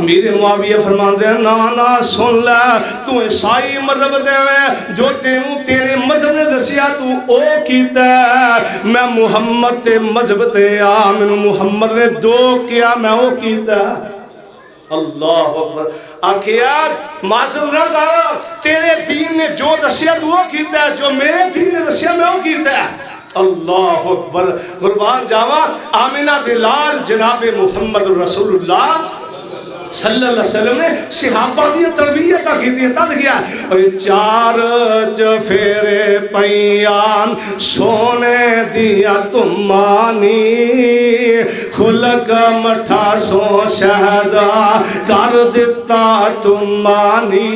میرے معاویہ فرماندے ہیں نا سن لے تو عیسائی مذہب دے میں جو تیرے مذہب نے دسیا تو او کیتا ہے میں محمد تے مذہب تے میں محمد نے دو کیا میں او کیتا ہے اللہ اکبر آخیات معصوم نہ کہا تیرے دین نے جو دسیا تو وہ کیتا ہے جو میرے دین نے دسیا میں وہ کیتا ہے اللہ اکبر قربان جاوا آمینہ دلال جناب محمد رسول اللہ صلی اللہ علیہ وسلم نے صحابہ دی تربیت کی دی تد گیا چار چفیرے پیان سونے دیا تمانی خلق مٹھا سو شہدہ کر دیتا تمانی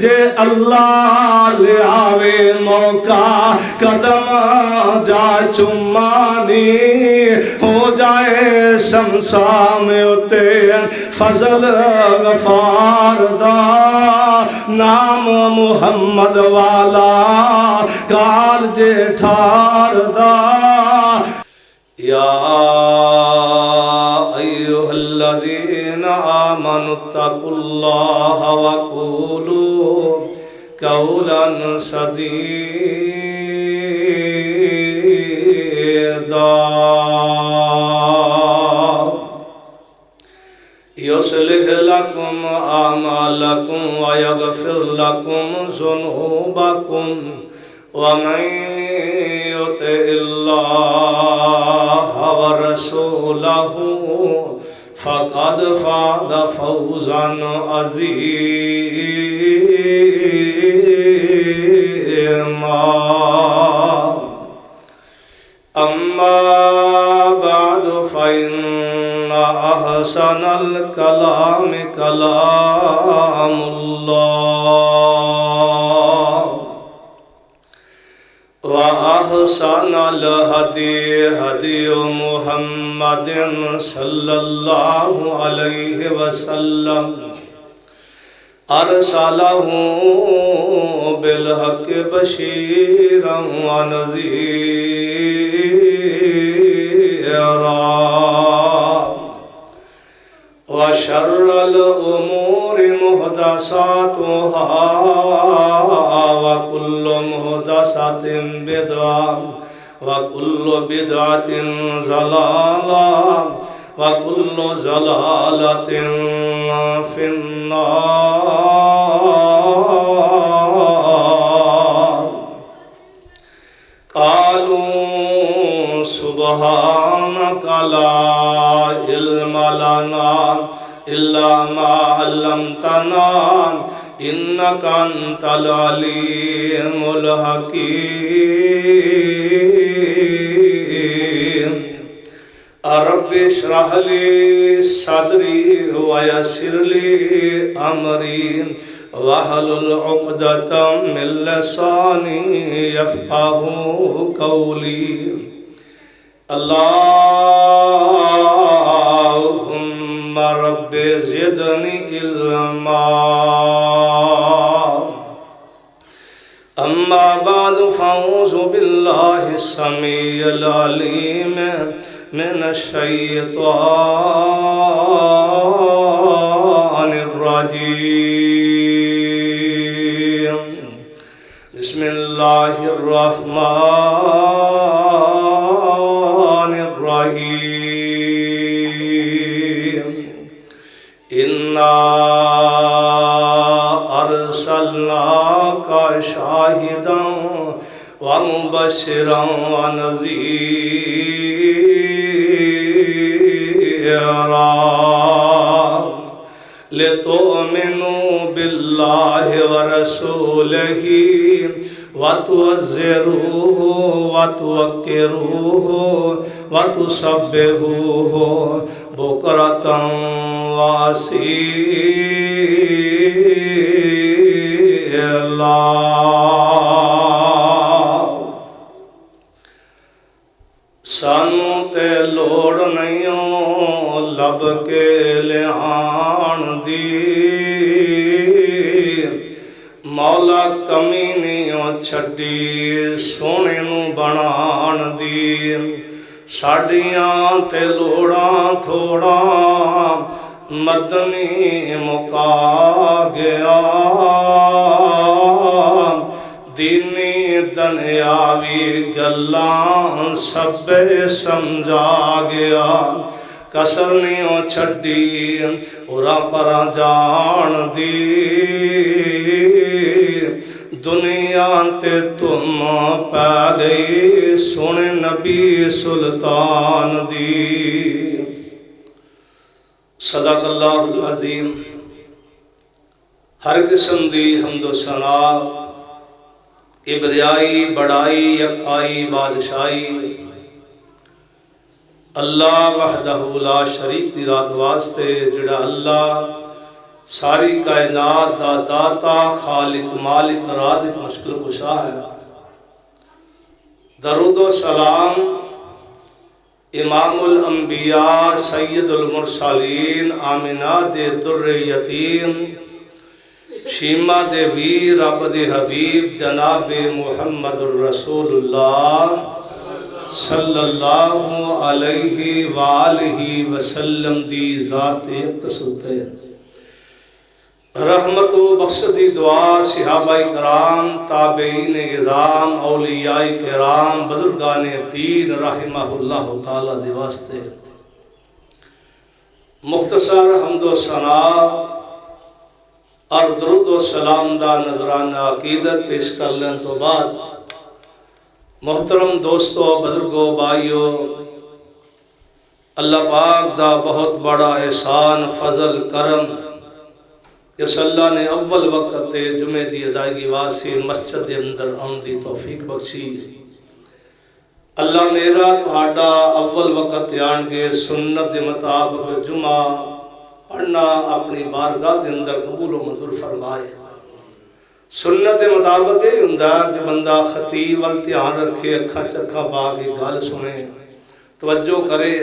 جے اللہ لے آوے موقع قدم جا چمانی ہو جائے شمشام اتے فضل غفار دا نام محمد والا کال جیٹھار دا یا ایوہ الذین آمنوا اتقوا اللہ وقولوا قولا سدیدا يصلح لكم أعمالكم ويغفر لكم ذنوبكم ومن يطع الله ورسوله فقد فاز فوزا عظيما أما بعد فإن أحسن الكلام كلام الله وأحسن الهدي هدي محمد صلى الله عليه وسلم أرسله بالحق بشيرا ونذيرا وشر الأمور محدثاتها وكل محدثة بدعة وكل بدعة ضلالة وكل ضلالة في النار قالوا سبحانك لا علم لنا إلا ما علمتنا إنك أنت العليم الحكيم رب اشرح لي صدري ويسر لي أمري واحلل عقدة من لساني يفقهوا قولي اللهم رب زدني علما أما بعد فأعوذ بالله السميع العليم من الشيطان الرجيم بسم الله الرحمن الرحيم إنا أرسلناك شاهدا ومبشرا ونذيرا لتؤمنوا بالله ورسوله وتعزروه وتوقروه وتسبحوه بكرة وأصيلا سانو تے لوڑ نہیں لب کے لحان دی مولا کمی نہیں چھڈی سونے نو بنان دی ساڈیاں تے لوڑاں تھوڑا مدنی مکا گیا دینی دنیاوی گلاں سب سمجھا گیا کسر نہیں چھڈی اورا پر جان دی دنیا تے تم پہ گئی سونے نبی سلطان دی صدق اللہ العظیم ہر قسم دی حمد و ثنا کبریائی بڑائی یکائی بادشاہی اللہ وحدہ لا شریک دی ذات واسطے جڑا اللہ ساری کائنات دا داتا خالق مالک رازق مشکل کشا ہے درود و سلام امام الانبیاء سید المرسلین آمنہ دے در یتیم شیمہ دے ویر رب دے حبیب جناب محمد الرسول اللہ صلی اللہ علیہ وآلہ وسلم دی ذات اقتصد رحمت و بخشتی دعا صحابہ کرام تابعین اعظام اولیاء کرام بزرگان دین رحمہ اللہ تعالی دے واسطے مختصر حمد و ثنا اور درود و سلام دا نذرانہ عقیدت پیش کر لیں تو بعد محترم دوستو بزرگو بھائیو اللہ پاک دا بہت بڑا احسان فضل کرم اس اللہ نے اول وقت جمعہ دی ادائیگی واسطے مسجد اندر آن دی توفیق بخشی اللہ میرا تہاڈا اول وقت آن کے سنت دے مطابق جمعہ پڑھنا اپنی بارگاہ دے اندر قبول و منظور فرمائے سنت دے مطابق یہ ہوندا کہ بندہ خطیب وال دھیان رکھے اکھاں چکھاں پا کے گل سنے توجہ کرے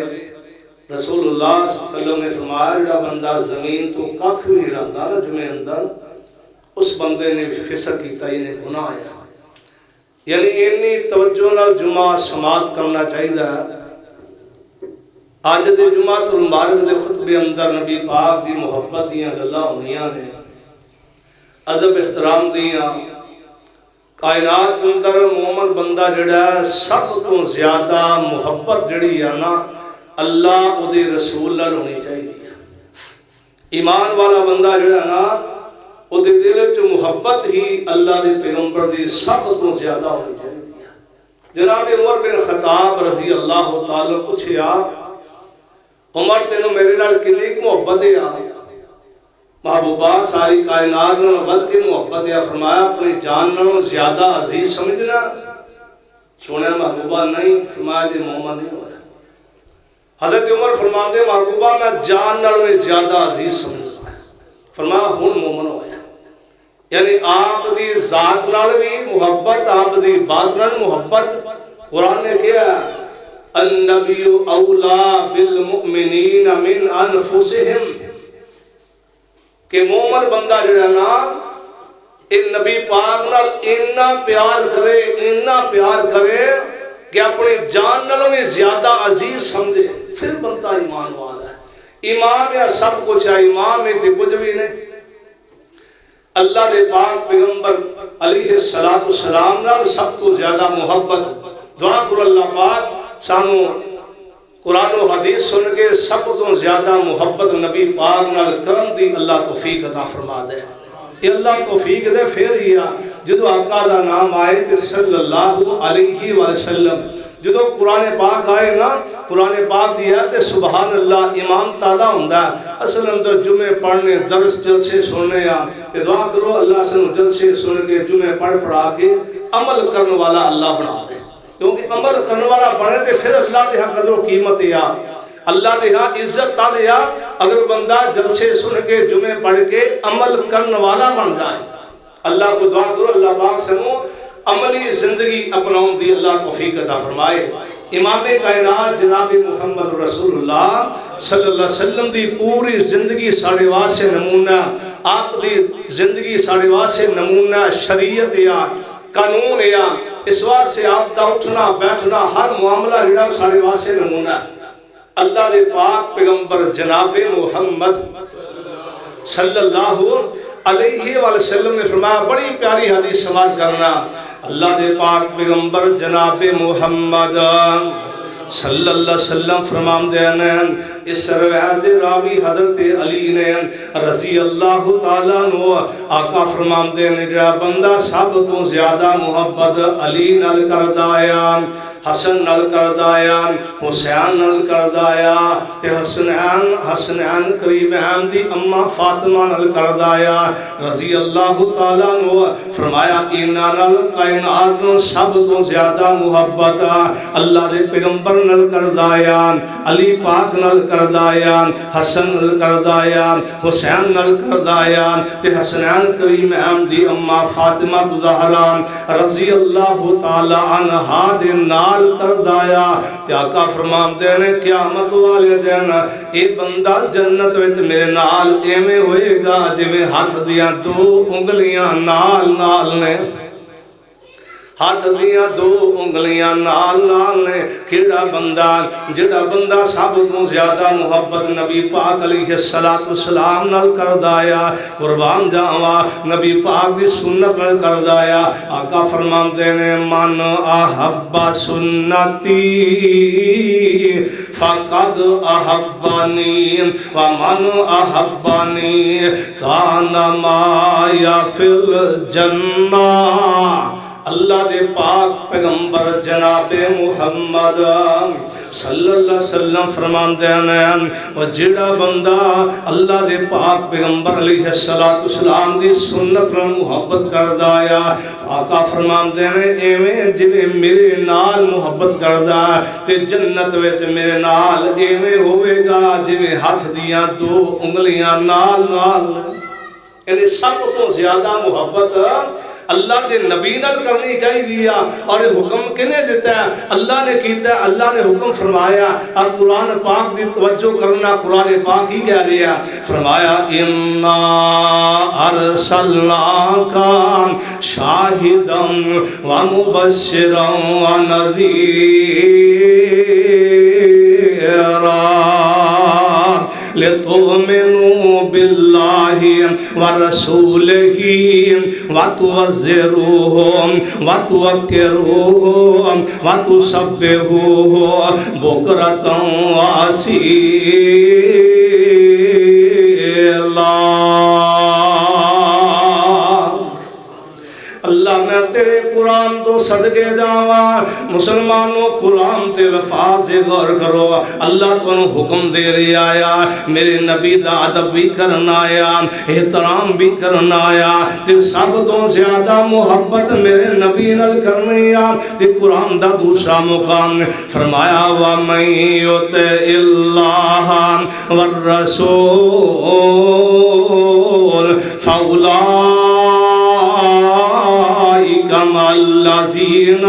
رسول اللہ صلی اللہ علیہ وسلم نے فرمایا جڑا بندہ زمین تو ککھ بھی رہندا نا جمعے اندر اس بندے نے فسق کیتا ہی نے گناہ آیا یعنی اتنی توجہ نال جمعہ سماعت کرنا چاہیے آج دے جمعہ المبارک دے خطبے اندر نبی پاک دی محبت دیاں گلاں ہونیاں نے ادب احترام دیاں کائنات اندر مومن بندہ جڑا سب تو زیادہ محبت جڑی ہے نا اللہ او دے رسول نال ہونی چاہیے ایمان والا بندہ جڑا نا او دے دل وچ محبت ہی اللہ دے پیغمبر دی سب تو زیادہ ہونی چاہیے جناب عمر بن خطاب رضی اللہ تعالی پوچھیا عمر تینوں میرے نال کنی محبت ہے محبوبہ ساری کائنات نال ود کے محبت ہے فرمایا اپنی جان نالوں زیادہ عزیز سمجھنا سونے محبوبہ نہیں فرمایا جی مومن نہیں ہویا حضرت عمر فرماتے محبوبہ میں جان نالوں زیادہ عزیز سمجھنا فرمایا ہن مومن ہویا یعنی آپ دی ذات نال بھی محبت آپ دی بات نال محبت قرآن نے کیا النبی اولا بالمؤمنین من انفسہم کہ مومن بندہ جڑا نا ان نبی پاک نال اتنا پیار کرے کہ اپنی جان نالوں میں زیادہ عزیز سمجھے پھر بندہ ایمان والا ہے ایمان یا سب کچھ ہے ایمان میں تے کچھ بھی نہیں اللہ دے پاک پیغمبر علیہ السلام نال سب تو زیادہ محبت دعا کرو اللہ پاک سانو قرآن و حدیث سن کے سب تو زیادہ محبت نبی پاک نال کرم دی اللہ توفیق عطا فرما دے یہ اللہ توفیق دے پھر ہی جدو آقا دا نام آئے تے صلی اللہ علیہ وسلم جدو قرآن پاک آئے نا قرآن پاک دیا تے سبحان اللہ امام تازہ ہوندہ ہے اصل اندر جمعے پڑھنے درس جلسے سننے دعا کرو اللہ سے جلسے سن کے جمعے پڑھا کے عمل کرنے والا اللہ بنا دے کیونکہ عمل کرنے والا بنے تے پھر اللہ دے ہاں قدر و قیمت یا اللہ دے ہاں عزت تا دیا اگر بندہ جلسے سن کے جمعے پڑھ کے عمل کرنے والا بن جائے اللہ کو دعا کرو اللہ پاک سے عملی زندگی اپناؤں دی اللہ توفیق عطا فرمائے امام کائنات جناب محمد رسول اللہ صلی اللہ علیہ وسلم دی پوری زندگی ساڑھے واسے نمونہ آپ دی زندگی ساڑھے واسے نمونہ شریعت یا قانون یا اس واسے آپ دا اٹھنا بیٹھنا ہر معاملہ جڑا ساڑھے واسے نمونہ اللہ دے پاک پیغمبر جناب محمد صلی اللہ علیہ وآلہ وسلم نے فرمایا، بڑی پیاری حدیث سماعت کرنا، اللہ دے پاک پیغمبر جناب محمد صلی اللہ علیہ وسلم فرمان دینے، اس روایت راوی حضرت علی نے رضی اللہ تعالیٰ عنہ، آقا فرمان دینے جا بندہ سب تو زیادہ محبت علی نال کردایا، حسن نال کردایا، حسین نال کردایا، تے حسنین قریبین دی اما فاطمہ نال کردایا رضی اللہ تعالیٰ عنہ، فرمایا اینا نال کائنات نو سب تو زیادہ محبت اللہ دے پیغمبر نال کردایا، علی پاک نال کردایا، حسن نال کردایا، حسین نال کردایا، تے حسنین قریبین دی اما فاطمہ زہرا رضی اللہ تعالیٰ عنہا دے نال کردایا۔ تے آقا فرمان دینے قیامت والے دن اے بندہ جنت وچ میرے نال ایویں ہوئے گا جویں ہاتھ دیاں دو انگلیاں نال نال نے، ہاتھ دیاں دو انگلیاں نال نال نے۔ کیڑا بندہ جڑا بندہ سب تو زیادہ محبت نبی پاک علیہ السلام نال کردایا، قربان جاواں نبی پاک دی سنت نال کردایا۔ آقا فرماندے نے من احب سنتی فقد احبانی ومن احبانی کان معی فی الجنہ۔ اللہ دے پاک پیغمبر جناب محمد صلی اللہ علیہ وسلم فرماندے ہیں، وہ جڑا بندہ اللہ دے پاک پیغمبر علیہ السلام دی سنت نال محبت کردایا، آقا فرماندے ہیں ایویں جویں میرے نال محبت کردا تے جنت وچ میرے نال ایویں ہوئے گا جویں ہاتھ دیاں دو انگلیاں نال نال۔ یعنی سب تو زیادہ محبت اللہ دے نبی نال کرنی چاہی دیا، اور حکم کنے دیتا ہے؟ اللہ نے کیتا ہے، اللہ نے حکم فرمایا۔ اب قرآن پاک دی توجہ کرنا، قرآن پاک ہی کہہ رہا، فرمایا اِنَّا أَرْسَلْنَاكَ شَاهِدًا وَمُبَشِّرًا وَنَذِيرًا لِتُؤْمِنُوا بِاللَّهِ وَرَسُولِهِ وَتُعَزِّرُوهُ وَتُوَقِّرُوهُ وَتُسَبِّحُوهُ بُكْرَةً وَأَصِيلًا۔ اللہ میں تیرے قرآن تو صدقے جاواں، مسلمانوں قرآن تے لفاظ غور کرو۔ اللہ تو حکم دے رہی آیا، میرے نبی دا ادب بھی کرنا آیا، احترام بھی کرنا آیا، تے سب تو زیادہ محبت میرے نبی نال کرنی آ۔ تے قرآن دا دوسرا مقام فرمایا وَمَن يُطِعِ اللَّهَ وَالرَّسُولَ فَأُولَٰئِكَ مَعَ الَّذِينَ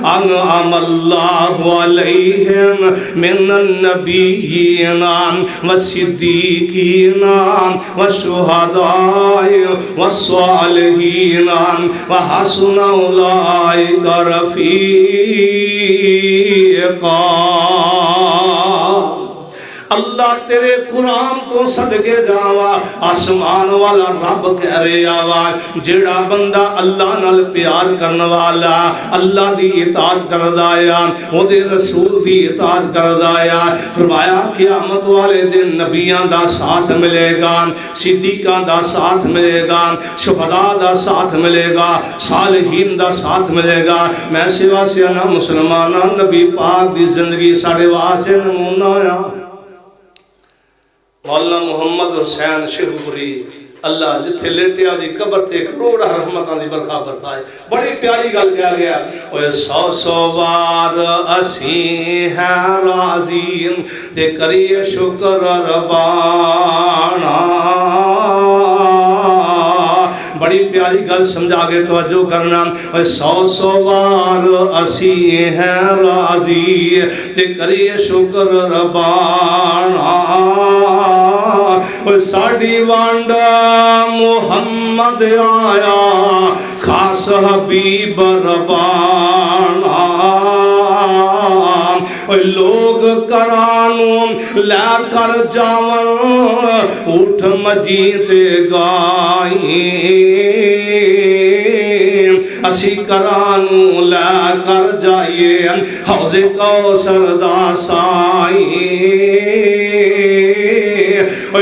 أَنْعَمَ اللَّهُ عَلَيْهِمْ مِنَ النَّبِيِّينَ وَالصِّدِّيقِينَ وَالشُّهَدَاءِ وَالصَّالِحِينَ وَحَسُنَ أُولَٰئِكَ رَفِيقًا۔ اللہ تیرے قرآن تو صدقے جاوا، آسمان والا رب کہہ رہے آوا، جڑا بندہ اللہ نال پیار کرنے والا، اللہ دی اطاعت کردایا، وہ دے رسول دی اطاعت کردایا، فرمایا قیامت والے دن نبیان دا ساتھ ملے گا، صدیقان دا ساتھ ملے گا، شہداء دا ساتھ ملے گا، صالحین دا ساتھ ملے گا۔ میں سوا سے نا مسلمانہ نبی پاک دی زندگی ساڑے واسے نمونہ آیا۔ مولانا محمد حسین شیخوپوری اللہ جتھے لیٹیا دی قبر تے کروڑا رحمتاں دی برکھا برسائے۔ بڑی پیاری گل کہا گیا، اوے سو سو بار اسی ہیں راضی تے کریے شکر ربانا۔ بڑی پیاری گل سمجھا گے توجہ کرنا، سو سو بار اسی ہیں راضی تے کریے شکر ربانا۔ ساڑی وانڈا محمد آیا خاص حبیب ربانا، لوگ کرانوں لے کر جاون اٹھ مجید گائیں اسی کرانوں لے کر جائیے حوض کوثر دا سائیں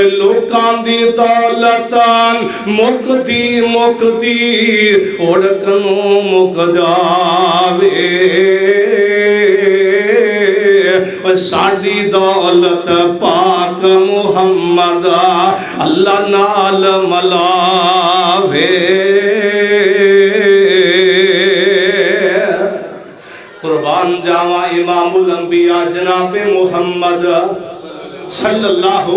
لوکاں دی دولت مکتی مکتی اڑکنوں مک جاوے ساڑی دولت پاک محمد اللہ نال ملاوے قربان جاوا امام الانبیاء جناب محمد صلی اللہ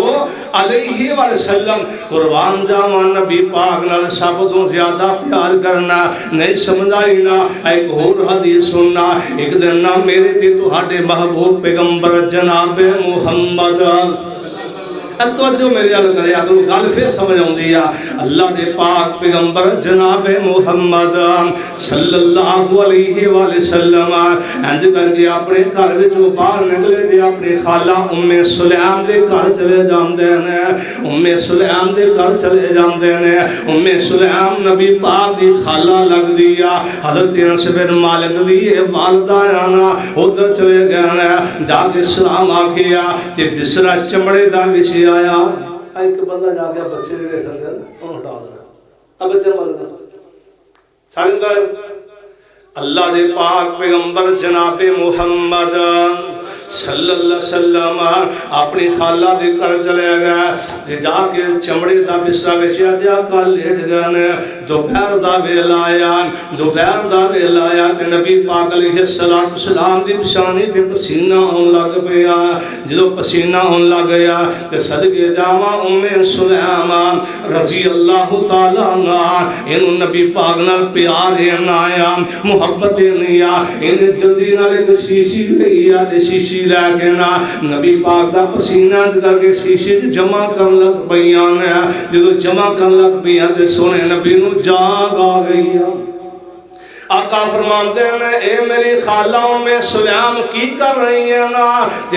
علیہ وسلم قربان جاوا نبی پاک نال سب تو زیادہ پیار کرنا نہیں سمجھائی نا ایک اور حدیث سننا ایک دن نا میرے تے تہاڈے محبوب پیغمبر جناب محمد توجہ میرے آل کرے اگر گل پھر سمجھ آؤندی اللہ دے پاک پیغمبر جناب محمد صلی اللہ علیہ وسلم انج کر کے اپنے گھر وچوں باہر نکلے تے اپنے خالہ ام سلیم دے گھر چلے جاندے نے ام سلیم دے گھر چلے جاندے نے ام سلیم نبی پاک دی خالہ لگ دی حضرت انس بن مالک دی والدہ آنا ادھر چلے گئے نے جا کے سلام آکھیا تے بسرا چمڑے دا وچ آیا ایک بندہ جا کے بچے نے رہ سکتے ہیں انہوں ہٹا دینا اب بچے مر دیں ساری دار اللہ دے پاک پیغمبر جناب محمد صلی اللہ علیہ وسلم اپنی خالہ دے کر چلے گئے جا کے چمڑے دا بسرا وچیا تے آقا لیٹ گئے دوپہر دا ویلا آیا تے نبی پاک علیہ السلام دی پشانی تے پسینہ ہون لگ پیا جدو پسینہ ہون لگ گیا تے صدقے جاواں ام سلیم رضی اللہ تعالی عنہ انہوں نبی پاک نال پیار آیا محبت نہیں انہیں جلدی نال ایک شیشی لئی تے شیشی لے کے نا نبی پاک دا پسینہ کر کے شیشے جمع کر لگ بیان ہے جدو جمع کر لگ بیان تے سونے نبی نو جاگ آ گئی آقا فرماتے ہیں اے میری خالہ ام سلیم کی کر رہی ہیں نا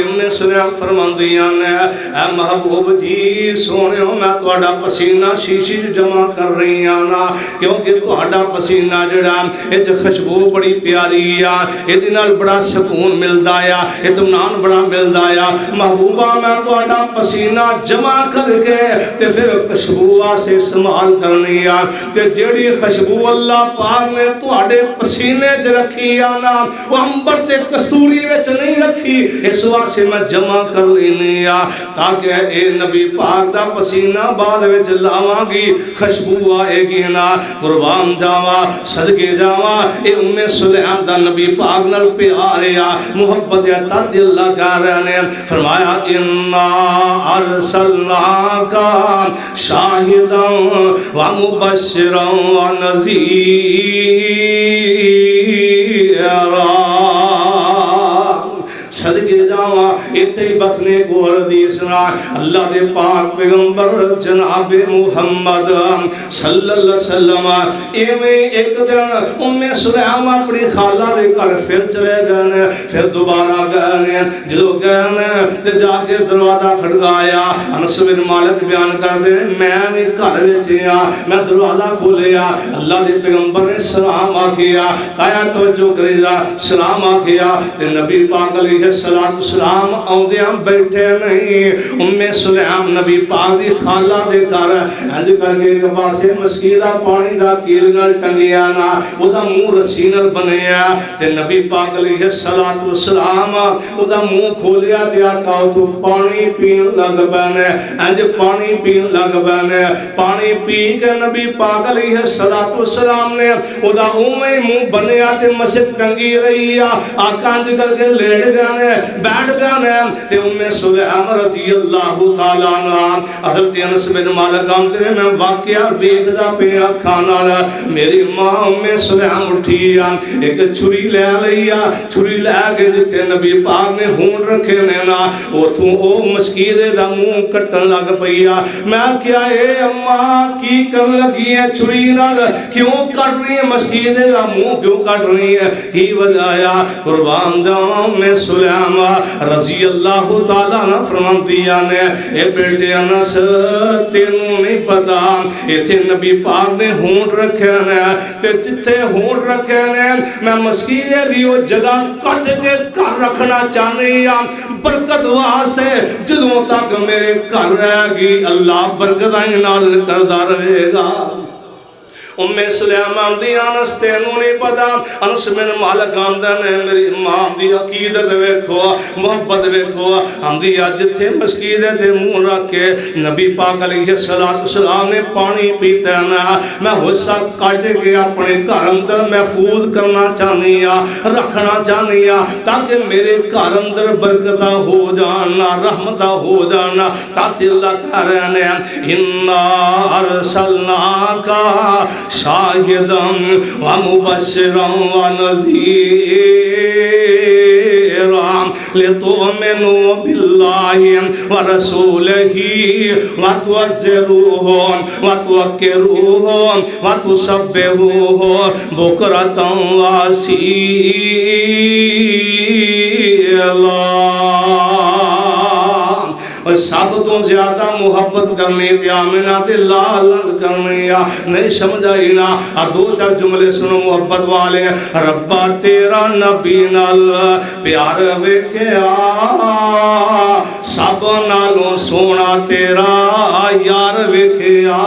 ام سلیم فرماندی ہیں اے محبوب جی سونے ہو میں توڑا پسینہ شیشی جمع کر رہی ہیں نا کیونکہ توڑا پسینہ جڑا ایک خوشبو بڑی پیاری ہے ایک دنال بڑا سکون مل دایا اطمینان بڑا مل دایا محبوبہ میں توڑا پسینہ جمع کر کے تے پھر خوشبو سے استعمال کرنی ہے تے جیڑی خوشبو اللہ پاک نے توڑے پسینے چ رکھی آنا وہ امبر تے کستوری وچ نہیں رکھی اس واسطے میں جمع کر لینی تاکہ اے نبی پاک دا پسینہ بعد وچ لاواں گی خوشبو آئے گی نا قربان جاواں صدقے جاواں اے ام سلیم دا نبی پاک نال پیار محبت عطا اللہ کر رہے نے فرمایا انا ارسلناک شاہدا و مبشرا و نذیرا صدقے جاواں اتھے بسنے کو حدیث نا اللہ دے پاک پیغمبر جناب محمد صلی اللہ علیہ وسلم ایویں ایک دن ام سلیم اپنی خالہ دے کر پھر چلے گئے پھر دوبارہ گئے جدو گئے تے جا کے دروازہ کھڑکایا انس بن مالک بیان کر دے میں بھی گھر وچ میں دروازہ کھولیا اللہ دے پیغمبر نے سلام آکھیا کہیا توجہ کریدا سلام آکھیا تے نبی پاک علیہ السلام آؤندیاں بیٹھے نہیں ام سلیم نبی پاک دی خالہ دے کر انج کر کے ایک پاسے مسکیدہ پانی دا کیل نال ٹنگیا نا او دا منہ رسی نال بنیا تے نبی پاک علیہ السلام او دا منہ کھولیا تے آقا تو پانی پین لگ پنے انج پانی پین لگ پنے پانی پی کے نبی پاک علیہ السلام نے او دا اوویں منہ بنیا تے مسک ٹنگی رہی آقا انج کر کے لیٹ گئے بیٹھ گئے تے سلیم رضی اللہ تعالیٰ عنہ حضرت انس بن مالک آمدے میں واقعہ ویکھدا پیا کھانا میری ماں سلیم اٹھی ایک چھری لے لیا چھری لے کے جتھے نبی پاک نے ہون رکھے نے نا اتھوں او مسکیدے دا منہ کٹن لگ پیا میں کیا اے اماں کی کر لگی ہے چھری نال کیوں کٹ رہی ہے مسکیدے دا منہ کیوں کٹ رہی ہے کی وجہ قربان جاواں میں سلیم رضی اللہ تعالیٰ نے فرماندیا نے اے بیٹے انس تینوں نہیں پتا ایتھے نبی پاک نے ہون رکھے نے تے جتھے ہون رکھے نے میں مسکیدے دی وہ جگہ کٹ کے گھر رکھنا چاہنی ہوں برکت واسطے جدوں تک میرے گھر رہ گی اللہ برکتیں نازل کردا رہے گا سلیم آمدی انس تینوں نہیں پتا انس بن مالک آمدہ نے میری ماں دی عقیدت ویکھو محبت ویکھو آمدی جتھے مسکیدے دے منہ رکھ کے نبی پاک علیہ السلام نے پانی پیتا نا میں حصہ کٹ کے اپنے گھر اندر محفوظ کرنا چاہنی رکھنا چاہنی تاکہ میرے گھر اندر برکتہ ہو جانا رحمتہ ہو جانا تاکہ اللہ کہہ رہے ہیں اِنَّا أَرْسَلْنَاكَ شاہداً ومبشراً ونذیراً لتؤمنوا باللہ ورسولہ وتعزروہ وتوقروہ وتسبحوہ بکرۃ واسیلا اور سب تو زیادہ محبت کرنی تھی آمینہ تے لال کرنی نہیں سمجھائی نا دو چار جملے سنو محبت والے ربا تیرا نبی نال پیار ویکھیا سب نالوں سونا تیرا یار ویکھیا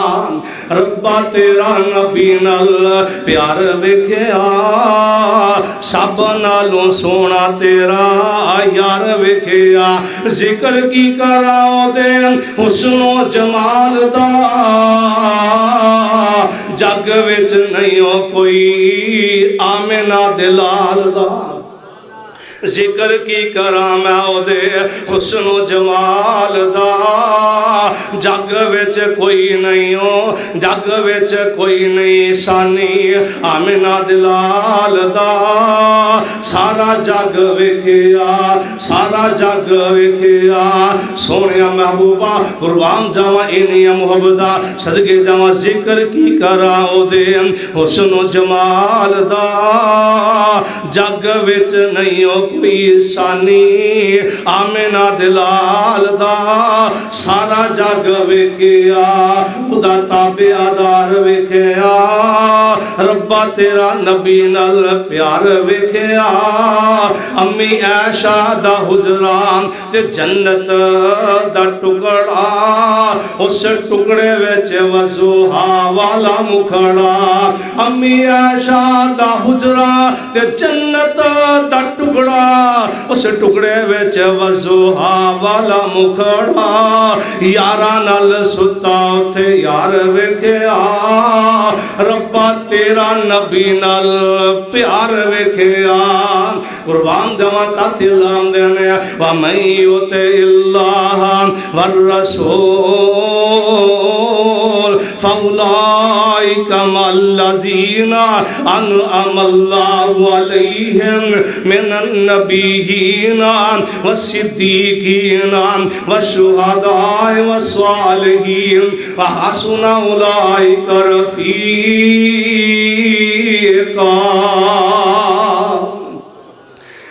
ربا تیرا نبی نال پیار ویکھیا سب نالوں سونا تیرا یار ویکھیا ذکر کی کر دے حسن و جمال دا جگ وچ نہیں ہو کوئی آمنہ دلال دا ذکر کی کرام دے حسن و جمال دا جگ وچ کوئی نہیں ہو جگ وچ کوئی نہیں سانی آمنہ دلال دا سارا جگ ویکھیا سارا جگ ویکھیا سونیا محبوبہ قربان جاواں اینی محبتا صدقے جاواں ذکر کی کراؤ دے حسن و جمال دا جگ وچ نہیں ہو کوئی سانی آمنہ دلال دا سارا جگ ویکھیا خدا تابعدار ویکھیا ربا تیرا نبی نال پیار ویکھیا امی عائشہ دا حجران تے جنت دا ٹکڑا اس ٹکڑے وچ وضحا والا مکھڑا امی عائشہ دا حجران تے جنت دا ٹکڑا اس ٹکڑے وچ وضحا والا مکھڑا یاراں نال ستا تے یار ویکھیا ربا تیرا نبی نال پیار ویکھیا قربان جاواں تاتے لام دینے وَمَن يُطِعِ اللَّهَ وَالرَّسُولَ فَأُولَٰئِكَ مَعَ الَّذِينَ أَنْعَمَ اللَّهُ عَلَيْهِمْ مِنَ النَّبِيِّينَ وَالصِّدِّيقِينَ وَالشُّهَدَاءِ وَالصَّالِحِينَ وَحَسُنَ أُولَٰئِكَ رَفِيقًا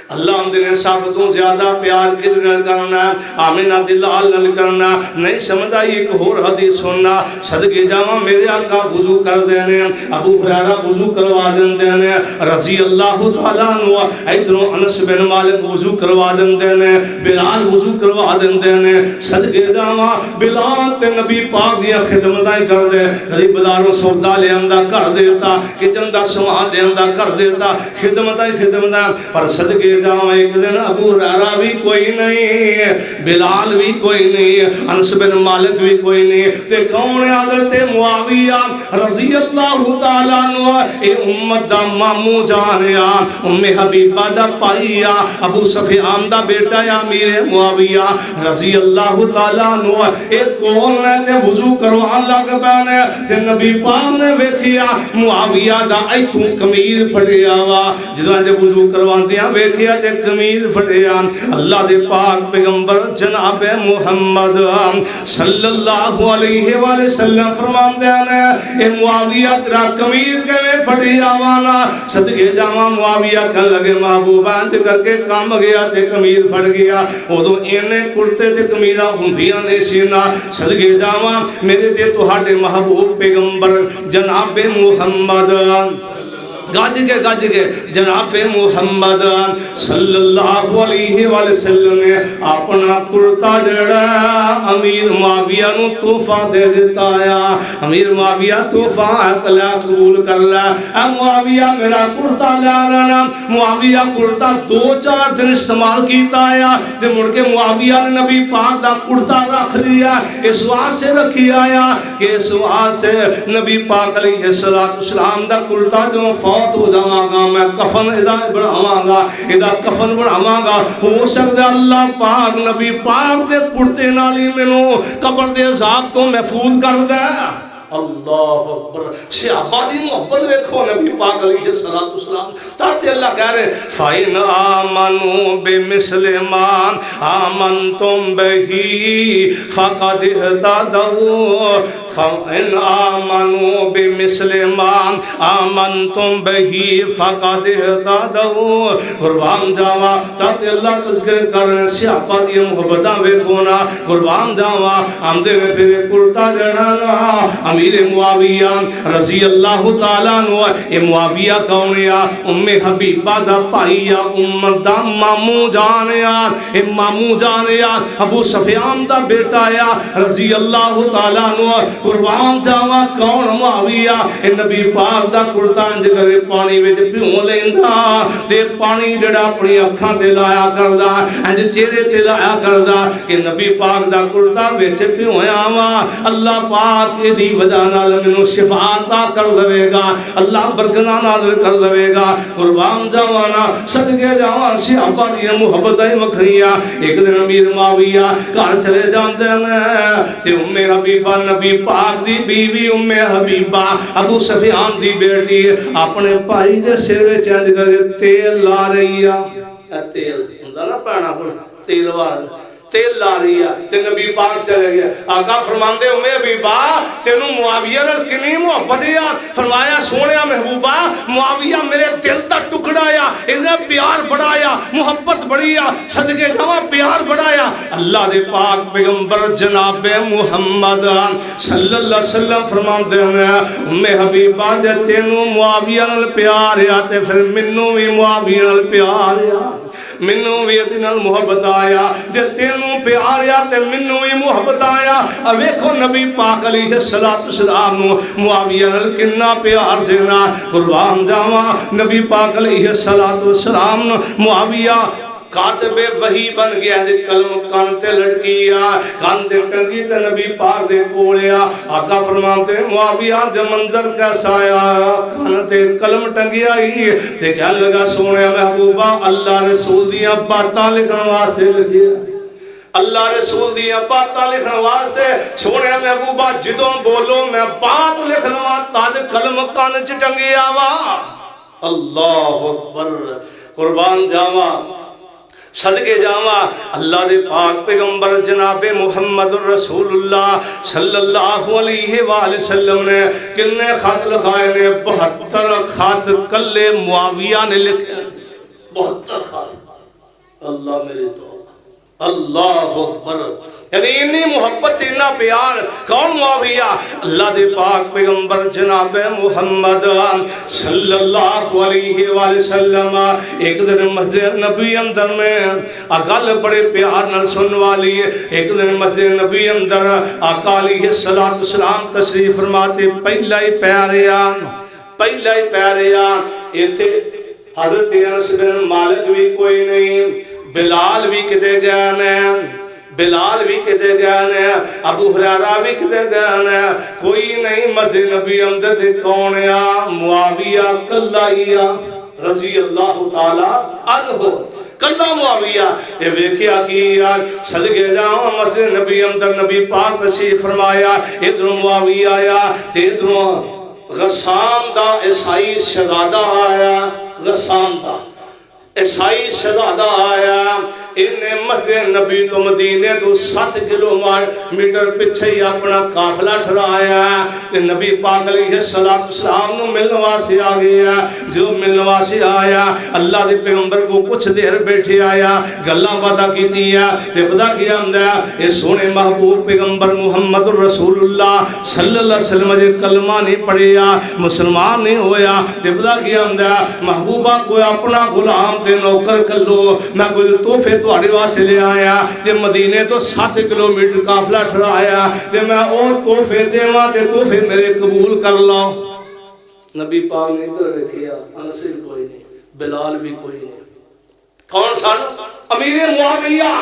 اللہ ہم دنے ثابتوں زیادہ پیار کدھر کرنا آمینہ دلال نل کرنا نہیں سمجھا ایک اور حدیث سننا صدقے جاواں میرے آقا وضو کر دینے ابو ہریرہ وضو کروا دینے رضی اللہ تعالیٰ عنہ ادھروں انس بن مالک وضو کروا دینے بلال وضو کروا دینے صدقے جاواں بلال تے نبی پاک دیا خدمتیں کر دے کدی بازاروں سودا لے آندا کر دیتا کچن دا سامان لے آندا کر دیتا خدمتیں پر صدقے ایک دن ابو ہریرہ بھی کوئی نہیں بلال بھی کوئی نہیں انس بن مالک بھی کوئی نہیں تے کون حضرت معاویہ رضی اللہ تعالیٰ عنہ اے امت دا مامو جانیا ام حبیبہ دا پائیا ابو سفیان دا بیٹا یا امیر معاویہ رضی اللہ تعالیٰ عنہ اے کون ہے تے وضو کروان لگ پانے تے نبی پاک نے ویکھیا معاویہ دا ایتھوں قمیض پھٹیا وا جدوں دے وضو کروان دیاں ویکھیا تے قمیض پھٹیا اللہ دے پاک پیغمبر جناب محمد صلی اللہ علیہ وآلہ وسلم فرماندے ہیں اے معاویہ تیرا قمیض کیویں پھٹیا وانا صدقے جاواں معاویہ کہن لگے محبوبہ انت کر کے کام گیا تے قمیض پھٹ گیا اودوں اینے کرتے تے قمیضاں ہوندیاں نہیں سی نا صدقے جاواں میرے تے تہاڈے محبوب پیغمبر جناب محمد گاج کے جناب محمد صلی اللہ علیہ وآلہ وسلم نے اپنا کرتا جڑا امیر معاویہ نو تحفہ دے دیتا ہے امیر معاویہ تحفہ اکلا قبول کر لے اے معاویہ میرا کرتا لے آنا معاویہ کرتا 2-4 دن استعمال کیتا ہے تے مڑ کے معاویہ نے نبی پاک دا کرتا رکھ لیا اس واسطے سے رکھی آیا کہ اس واسطے سے نبی پاک علیہ السلام دا کرتا جو فوت ہو جاواں گا میں کفن ادا بناواں گا ادا کفن بناواں گا ہو سکتا اللہ پاک نبی پاک دے کرتے نال ہی مینوں قبر دے عذاب تو محفوظ کر دے اللہ اکبر صحابہ دی محبت دیکھو نبی پاک علیہ السلام تاکہ اللہ کہہ رہے فَإِنْ آمَنُوا بِمِثْلِ مَا آمَنْتُمْ بِهِ فَقَدِ اهْتَدَوْا فَإِنْ آمَنُوا بِمِثْلِ مَا آمَنْتُمْ بِهِ فَقَدِ اهْتَدَوْا قربان جاوا تاکہ اللہ تذکر کرنے صحابہ دی محبتاں دیکھو نا قربان جاوا ہم دے میں پھر کرتا جڑا امیر معاویہ رضی اللہ تعالیٰ عنہ اے معاویہ کونیا ام حبیبہ دا پائیا ام دا مامو جانیا اے مامو جانیا ابو سفیان دا بیٹا یا رضی اللہ تعالیٰ عنہ قربان جاوا کون معاویہ اے نبی پاک دا کرتان جگر پانی وچ پیوں لیندا تے پانی جڑا اپنی اکھاں تے لایا کردا انج چہرے تے لایا کردا کہ نبی پاک دا کرتا وچ پیویا وا اللہ پاک دی وجہ نال مینوں شفا عطا کر دے گا اللہ برکتاں نازل کر دے گا قربان جاوانا صدقے جاواں صحابہ دی محبتاں وکھریاں ایک دن امیر معاویہ گھر چلے جاندے نے تے ام حبیبہ نبی پاک دی بیوی ام حبیبہ ابو سفیان دی بیٹی اپنے بھائی دے سر وچ انج کر تیل لا رہی ہے تیل ہوندا نا پانا ہن تیل وار تیل لا رہی ہے تے نبی پاک چلے گیا آقا فرماندے ام حبیبہ تینوں معاویہ نال کنی محبت ہے فرمایا سونیا محبوبہ معاویہ میرے دل دا ٹکڑا ہے انہیں پیار بڑھایا محبت بڑھیا صدقے جاواں پیار بڑھایا اللہ دے پاک پیغمبر جناب محمد صلی اللہ علیہ وسلم فرماندے ہیں ام حبیبہ جے تینوں معاویہ نال پیار ہے تے پھر مینوں وی معاویہ نال پیار ہے مینوں وی ادی نال محبت آیا جے تینوں پیار یا تے مینوں وی محبت آیا ویکھو نبی پاک علیہ السلام نو معاویہ نال کنا پیار دینا قربان جاواں نبی پاک علیہ السلام نو معاویہ کاتب وحی بن گیا دے کلم کان تے لڑکیا کان تے ٹنگی تے نبی پاک دے کولیا آقا فرماتے معاویہ دے منظر کیسا آیا کان تے کلم ٹنگیا ہی تے کہنے لگا سونے محبوبہ اللہ رسول دیاں باتاں لکھن واسطے لکھیا اللہ رسول دیاں باتاں لکھن واسطے سونے محبوبہ جدوں بولو میں بات لکھنا تاج کلم کان چ ٹنگیا وا اللہ اکبر قربان جاواں صدقے جاواں اللہ دے پاک پیغمبر جناب محمد رسول اللہ صلی اللہ علیہ وآلہ وسلم نے کنے خط لکھائے نے 72 خط کلے معاویہ نے لکھے 72 خط اللہ میرے تو اللہ اکبر یعنی انی محبت اتنا پیار کون معاویہ اللہ دے پاک پیغمبر جناب محمد صلی اللہ علیہ وآلہ وسلم ایک دن مسجد نبی اندر میں گل بڑے پیار نال سن والی ایک دن مسجد نبی اندر آقا علیہ السلام تشریف فرماتے پہلا ہی پیاریان ایتھے حضرت انس بن مالک بھی کوئی نہیں بلال بھی کتے گئے نے بلال بھی کدے گئے نے، ابو ہریرہ بھی کدے گئے نے، کوئی نہیں مسجد نبی اندر دے کون آ؟ معاویہ کلائیا رضی اللہ تعالی عنہ، کلا معاویہ یہ ویکھیا کہ یار صدقے جاؤں مسجد نبی اندر نبی پاک تشریف فرمایا، ادھر معاویہ آیا تے ادھر غسان دا عیسائی شہزادہ آیا، غسان دا عیسائی شہزادہ آیا، انہیں مسجد نبی تو مدینے تو 7 کلومیٹر پیچھے ہی اپنا قافلہ ٹھہرایا ہے، نبی پاک علیہ السلام نو ملنے واسطے آ گیا، جو ملنے واسطے آیا اللہ دے پیغمبر کو کچھ دیر بیٹھے آیا، گلاں باتاں کیتی ہے تے پتہ کیا ہوندا ہے اے سونے محبوب پیغمبر محمد رسول اللہ صلی اللہ علیہ وسلم جے کلمہ نہیں پڑھیا مسلمان نہیں ہویا تے پتہ کیا ہوندا ہے محبوبہ کوئی اپنا غلام تے نوکر کلو میں کوئی تحفے تہاڈے واسطے لے آیا تے مدینے تو 7 کلومیٹر قافلہ ٹھہرایا تے میں او تحفے دیواں تے تحفے میرے قبول کر لو۔ نبی پاک نے ادھر رکھیا، انس کوئی نہیں، بلال بھی کوئی نہیں، کون سن؟ امیر معاویہ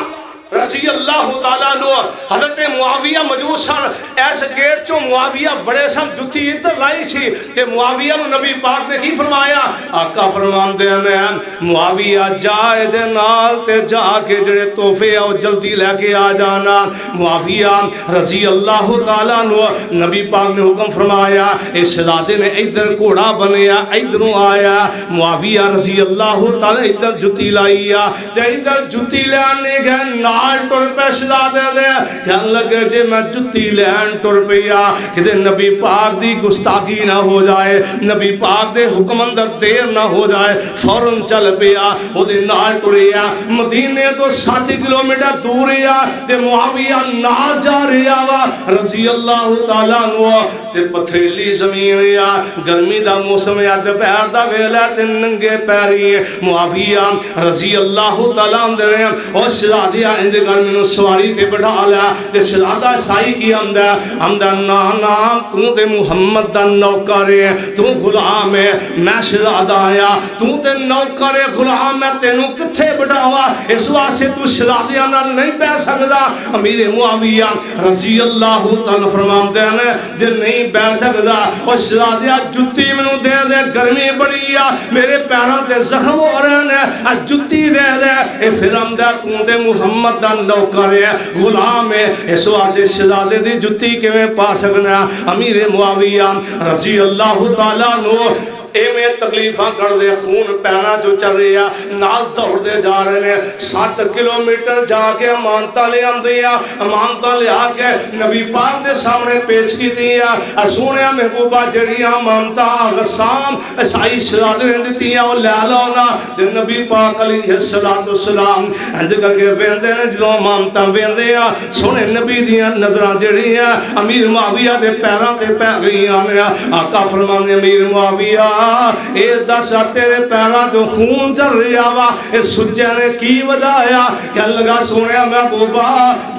رضی اللہ تعالیٰ عنہ، حضرت معاویہ موجود سن، ایس گیٹ چوں معاویہ بڑے سن جتی ادھر لائی سی تے معاویہ نو نبی پاک نے کی فرمایا؟ آقا فرماندے نے معاویہ جائے دے نال تے جا کے جڑے تحفے او جلدی لے کے آ جانا۔ معاویہ رضی اللہ تعالیٰ عنہ نبی پاک نے حکم فرمایا، اس شہزادے نے ادھر گھوڑا بنیا ادھروں آیا، معاویہ رضی اللہ تعالیٰ ادھر جتی لائی تے ادھر جتی لے آنے گئے نال ٹر پہ شہزادے دے کہنے لگے جے میں جتی لین ٹر پیا کہ نبی پاک دی گستاخی نہ ہو جائے، نبی پاک دے حکم اندر دیر نہ ہو جائے، فوراً چل پیا او دے نال ٹریا، مدینے تو 7 کلومیٹر دور یا تے معاویہ نال جا رہا وا رضی اللہ تعالیٰ عنہ تے پتھریلی زمین یا گرمی دا موسم یا دوپہر دا ویلا تے ننگے پیری معاویہ رضی اللہ تعالیٰ عنہ او شہزادیہ اندے گھر میں سواری تے بٹھا لیا تے شہزادہ سائی کی ہمدہ نانا تو تے محمد دا نوکر ہے، تو غلام ہے، میں شہزادہ آیا تو تے نوکر ہے غلام ہے، تینوں کتھے بٹھاوا اس واسطے تو شہزادیہ نال نہیں بہ سکدا۔ امیر معاویہ رضی اللہ تعالیٰ فرماندے ہیں جے نہیں بہ سکدا او شہزادیہ جتی مینوں دے دے، گرمی بڑی آ میرے پیراں تے زخم ہو رہے ہیں، جتی دے دے۔ اے پھر ہمدہ تو تے محمد دا نوکر ہے غلام ہے، اس واسطے شہزادے دی جتی کیویں پا سکنا؟ امیر معاویہ رضی اللہ تعالیٰ عنہ اے میں تکلیفاں کر دے، خون پینا جو چل رہی ہے، نال دوڑ دے جا رہے ہیں، 7 کلومیٹر جا کے امانتہ لے آندیا، امانتہ لے آ کے نبی پاک دے سامنے پیش کی دیا، سونے محبوبہ جڑیاں امانتہ غسان عیسائی شہزادے نے دیتیاں وہ لے لونا تے نبی پاک علیہ السلام اند کر کے ویندے نے جدوں امانتہ ویندے آ سونے نبی دیاں نظراں جڑیاں امیر معاویہ دے پیراں تے پے گئیاں نے۔ آقا فرماندے امیر معاویہ اے دس تیرے پیراں تو خون چل رہا وا، اے سجے نے کی وجہ آیا؟ کہنے لگا سونے محبوبہ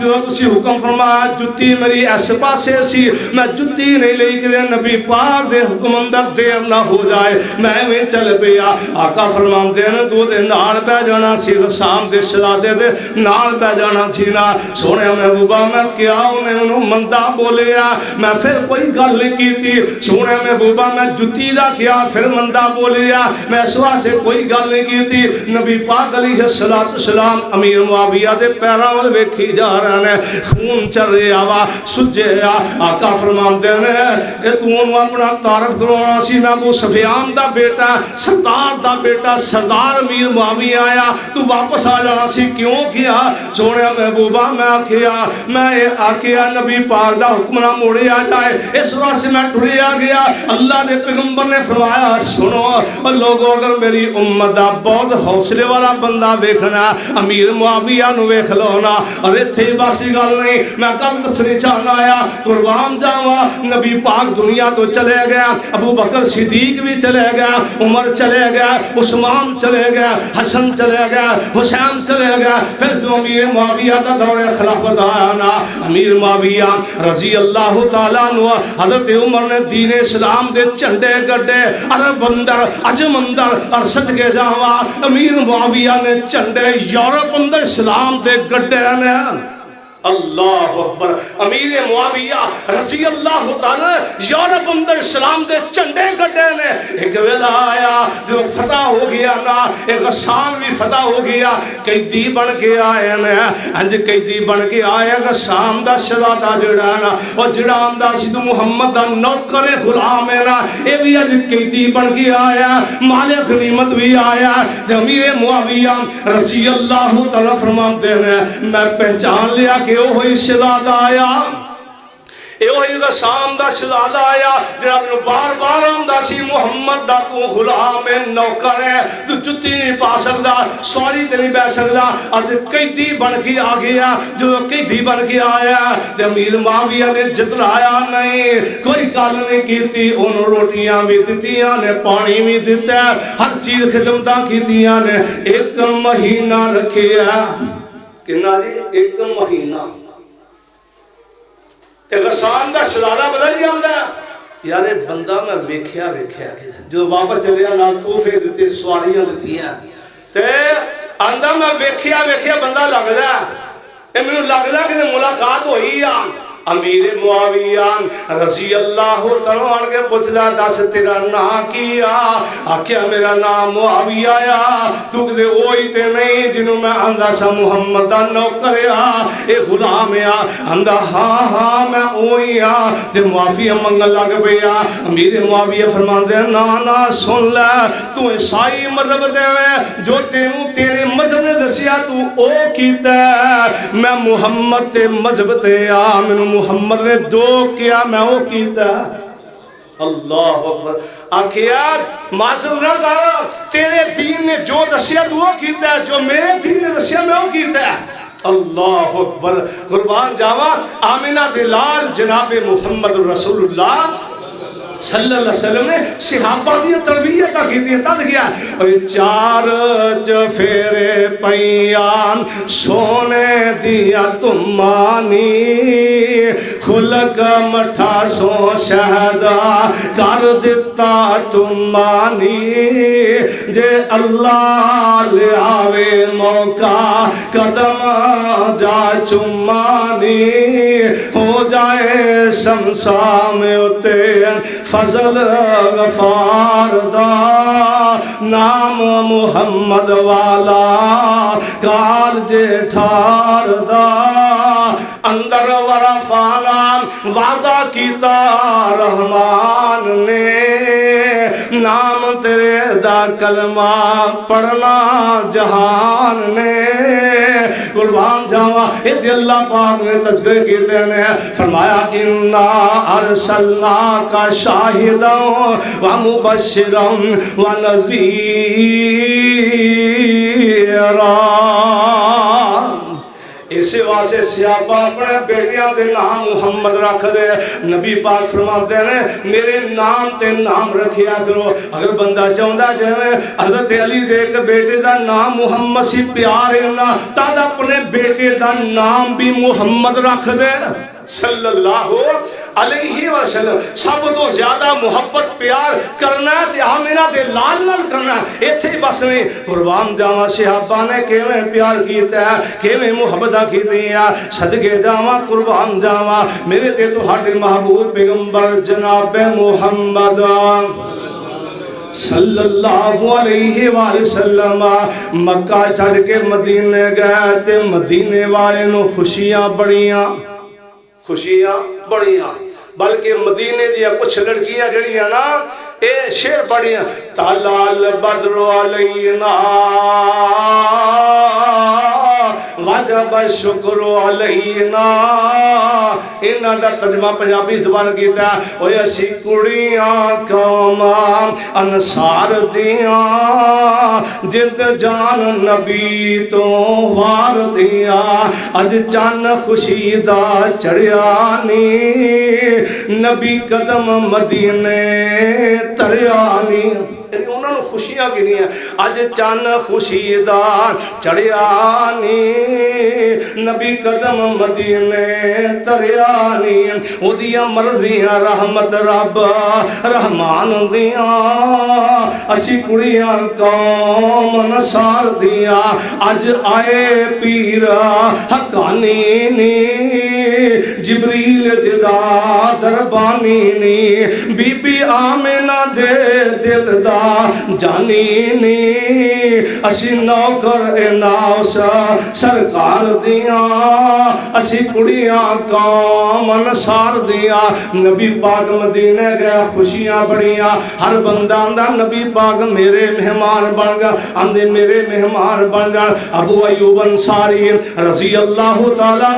جو تسی حکم فرمایا جتی میری اس پاسے سی، میں جتی نہیں لئی کہ نبی پاک دے حکم اندر دیر نہ ہو جائے، میں چل پیا۔ آقا فرماندے نے تو دے نال بہ جانا سی، غسان دے شہزادے دے نال بہ جانا سی نا۔ سونے محبوبہ میں کیا انہیں انہوں مندہ بولیا، میں پھر کوئی گل نہیں کی تھی، سونے محبوبہ میں جتی دا کیا پھر مندہ بولیا، میں اس واسطے کوئی گل نہیں کی تھی۔ نبی پاک علیہ السلام امیر معاویہ دے پیراں ول ویکھی جا رہے ہیں، خون چل رہا وا سجے آ۔ آقا فرماندے نے اے تو انہوں اپنا تعارف کروانا سی، میں ابو سفیان دا بیٹا سردار دا بیٹا سردار امیر معاویہ آیا، تو واپس آ جانا سی کیوں کیا؟ سونے محبوبہ میں آکھیا نبی پاک دا حکم نہ موڑیا جائے، اس واسطے میں ٹریا گیا۔ اللہ دے پیغمبر نے فرمایا سنو لوگوں اگر میری امت دا بہت حوصلے والا بندہ ویکھنا امیر معاویہ نو ویکھ لو نا۔ اور اتھے باسی گل نہیں، میں کل دسنی چاہنا آیا قربان جاواں نبی پاک دنیا تو چلے گیا، ابو بکر صدیق بھی چلے گیا، عمر چلے گیا، عثمان چلے گیا، حسن چلے گیا، حسین چلے گیا، پھر جو امیر معاویہ دا دور خلافت آیا نا، امیر معاویہ رضی اللہ تعالیٰ عنہ حضرت عمر نے دین اسلام دے چنڈے گڈے عرب اندر عجم اندر اور صدقے جاواں امیر معاویہ نے چنڈے یورپ اندر اسلام دے گڈے نے۔ اللہ اکبر. امیر معاویہ رضی اللہ تعالی یورپ اندر اسلام دے چنڈے گڈے نے. ایک ویلا آیا جو فتح ہو گیا نا, ایک غسان بھی فتح ہو گیا, قیدی بن کے آئے نے. انج قیدی بن کے آیا غسان دا شہزادہ جڑا نا, اور جڑا آندا سی تو محمد دا نوکر غلام ہے نا, اے بھی اج قیدی بن کے آیا, مال غنیمت بھی آیا. امیر معاویہ رضی اللہ تعالی فرماتے ہیں میں پہچان لیا کہ وہ ہوئی شہزادہ آیا, اے وہی غسان دا شہزادہ آیا جناب نو بار بار آندا سی محمد دا تو غلام ہے, نوکر ہے, تو جتی نہیں پا سکدا, سواری تے نہیں بیٹھ سکدا. اج قیدی بن کے آ گیا. جو قیدی بن کے آیا تے امیر معاویہ نے جتلایا نہیں, کوئی گل نہیں کیتی, انہوں روٹیاں بھی دتیاں نے, پانی بھی دتا, ہر چیز خدمتاں کیتیاں نے. ایک مہینہ رکھیا. کنا جی؟ ایک مہینہ. غسان دا شہزادہ پتہ نہیں آندا یار بندہ میں ویکھیا جو واپس چلیا نال تحفے دتے, سواریاں دتیاں, تے آندا میں ویکھیا بندہ لگدا اے مینوں لگدا کہ ملاقات ہوئی آ. امیر معاویہ رضی اللہ تعالیٰ عنہ کے پوچھدا دس تیرا نام کیا؟ آکھیا میرا نام معاویہ آیا. تو کدے وہی تے نہیں جنوں میں آندا سا محمد دا نوکر آ, اے غلام آ؟ آندا ہاں میں وہی آ. تے معافی منگن لگ پیا. امیر معاویہ فرماندے نا سن لے, تو عیسائی مذہب دے جو تینوں تیرے مذہب نے دسیا تو او کیتا, میں محمد تے مذہب تے آ, مینوں محمد نے دو کیا میں وہ کیتا. اللہ اکبر. آکھیا معذرت نہ کر, تیرے دین نے جو دسیا تو وہ کیتا ہے, جو میرے دین نے دسیا میں وہ کیتا ہے. اللہ اکبر. قربان جاوا آمینہ دلال جناب محمد رسول اللہ صلی اللہ علیہ وسلم نے صحابہ دی تربیت کی دی تد گیا. چار چفیرے پیان سونے دیا تمانی, خلق مٹھا سو شہدہ کر دیتا تمانی, جے اللہ لے آوے موقع قدم جا چمانی, ہو جائے شمشام اتے فضل غفار دا, نام محمد والا کال جیٹھار دا, اندر ورفانا وعدہ کیتا رحمان نے, نام تیرے دا کلمہ پڑھنا جہان نے. قربان جاوا ادھر اللہ پاک نے تذکرے کیتے ہیں, فرمایا انا ارسلناک شاہدا ومبشرا ونذیرا. اسی واسطے صحابہ اپنے بیٹیاں دے نام محمد رکھ دے. نبی پاک فرماتے ہیں میرے نام تے نام رکھیا کرو. اگر بندہ چاہتا جائے حضرت علی دے کے بیٹے دا نام محمد سی پیار ہے نا, تاد اپنے بیٹے دا نام بھی محمد رکھ دے صلی اللہ علیہ وسلم. سب تو زیادہ محبت پیار کرنا ہے تے آمینہ دے لال نال کرنا ہے, ایتھے ہی بس نہیں. قربان جاواں صحابہ نے کیویں پیار کیتا ہے, کیویں محبت کیتی ہے, صدقے جاواں قربان جاواں میرے تے تہاڈے محبوب پیغمبر جناب محمد صلی اللہ علیہ وآلہ وسلم مکہ چھڑ کے مدینے گئے تے مدینے والے نو خوشیاں بڑیاں, بلکہ مدینے دیا کچھ لڑکیاں جڑیاں نا اے شیر بڑیاں. تالال بدر علینا وجب شکر علینا, انہاں دا ترجمہ پنجابی زبان کیتا ہے. اوے اسی کڑیاں قوم انصار دیاں جد جان نبی تو وار دیاں, اج چن خوشی دا چڑھیا نی, نبی قدم مدینے تریا نی. یعنی انہوں نے خوشیاں کنیاں اج چن خوشی دا چڑھیا نی نبی قدم مدینے تریا نی او دیاں مرضیاں رحمت رب رحمان دیاں اسی کڑیاں قوم نصار دیاں اج آئے پیر حقانی نی جبریل جدا دربانی نی بی بی آمینہ دے دل دا جانی نی اسی نوکر ناس سرکار دیاں اسی کڑیاں قوم انصار دیاں نبی پاک مدینے گیا خوشیاں بڑیاں ہر بندہ اندر نبی پاک میرے مہمان بن گیا اندے میرے مہمان بن گیا ابو ایوب انصاری رضی اللہ تعالیٰ